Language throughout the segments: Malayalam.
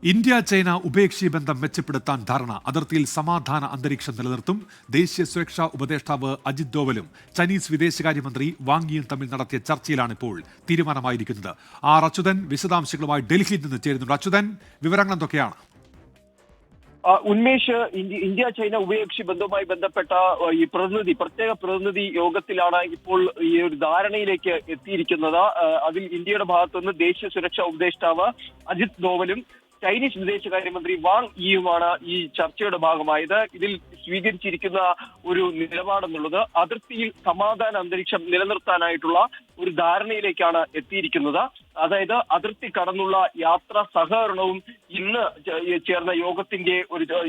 ഇന്ത്യ ചൈന ഉഭയകക്ഷി ബന്ധം മെച്ചപ്പെടുത്താൻ ധാരണ. അതിർത്തിയിൽ സമാധാന അന്തരീക്ഷം നിലനിർത്തും. ദേശീയ സുരക്ഷാ ഉപദേഷ്ടാവ് അജിത് ഡോവലും ചൈനീസ് വിദേശകാര്യമന്ത്രി വാങ് യിയും തമ്മിൽ നടത്തിയ ചർച്ചയിലാണ് ഇപ്പോൾ തീരുമാനമായിരിക്കുന്നത്. ആർ അച്യുതൻ വിശദാംശങ്ങളുമായി ഡൽഹിയിൽ നിന്ന് ചേരുന്നുണ്ട്. അച്യുതൻ, വിവരങ്ങൾ എന്തൊക്കെയാണ്? ഉന്മേഷ്, ഇന്ത്യ ചൈന ഉഭയകക്ഷി ബന്ധവുമായി ബന്ധപ്പെട്ട ഈ പ്രത്യേക പ്രതിനിധി യോഗത്തിലാണ് ഇപ്പോൾ ഈ ഒരു ധാരണയിലേക്ക് എത്തിയിരിക്കുന്നത്. അതിൽ ഇന്ത്യയുടെ ഭാഗത്തുനിന്ന് ദേശീയ സുരക്ഷാ ഉപദേഷ്ടാവ് അജിത് ഡോവലും ചൈനീസ് വിദേശകാര്യമന്ത്രി വാങ് യിയുമാണ് ഈ ചർച്ചയുടെ ഭാഗമായത്. ഇതിൽ സ്വീകരിച്ചിരിക്കുന്ന ഒരു നിലപാടെന്നുള്ളത് അതിർത്തിയിൽ സമാധാന അന്തരീക്ഷം നിലനിർത്താനായിട്ടുള്ള ഒരു ധാരണയിലേക്കാണ് എത്തിയിരിക്കുന്നത്. അതായത് അതിർത്തി കടന്നുള്ള യാത്രാ സഹകരണവും ഇന്ന് ചേർന്ന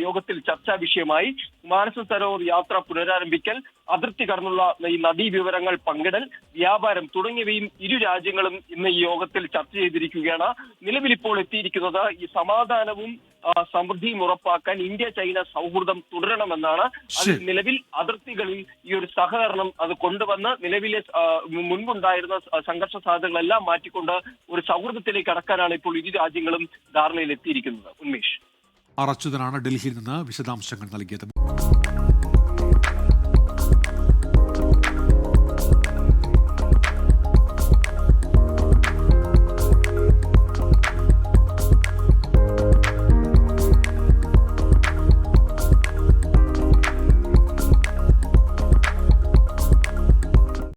യോഗത്തിൽ ചർച്ചാ വിഷയമായി. മാനസ സരോവർ യാത്ര പുനരാരംഭിക്കൽ, അതിർത്തി കടന്നുള്ള ഈ നദീ വിവരങ്ങൾ പങ്കിടൽ, വ്യാപാരം തുടങ്ങിയവയും ഇരു രാജ്യങ്ങളും ഇന്ന് ഈ യോഗത്തിൽ ചർച്ച ചെയ്തിരിക്കുകയാണ്. നിലവിൽ ഇപ്പോൾ എത്തിയിരിക്കുന്നത് ഈ സമാധാനവും സമൃദ്ധിയും ഉറപ്പാക്കാൻ ഇന്ത്യ ചൈന സൗഹൃദം തുടരണമെന്നാണ്. അതിൽ നിലവിൽ അതിർത്തികളിൽ ഈ ഒരു സഹകരണം അത് കൊണ്ടുവന്ന് നിലവിലെ മുൻപുണ്ടായിരുന്ന സംഘർഷ സാധ്യതകളെല്ലാം മാറ്റിക്കൊണ്ട് ഒരു സൗഹൃദത്തിലേക്ക് കടക്കാനാണ് ഇപ്പോൾ ഇരു രാജ്യങ്ങളും ധാരണയിൽ എത്തിയിരിക്കുന്നത്. ഉന്മേഷ്. ആർ അച്യുതനാണ് ഡൽഹിയിൽ നിന്ന് വിശദാംശങ്ങൾ നൽകിയത്.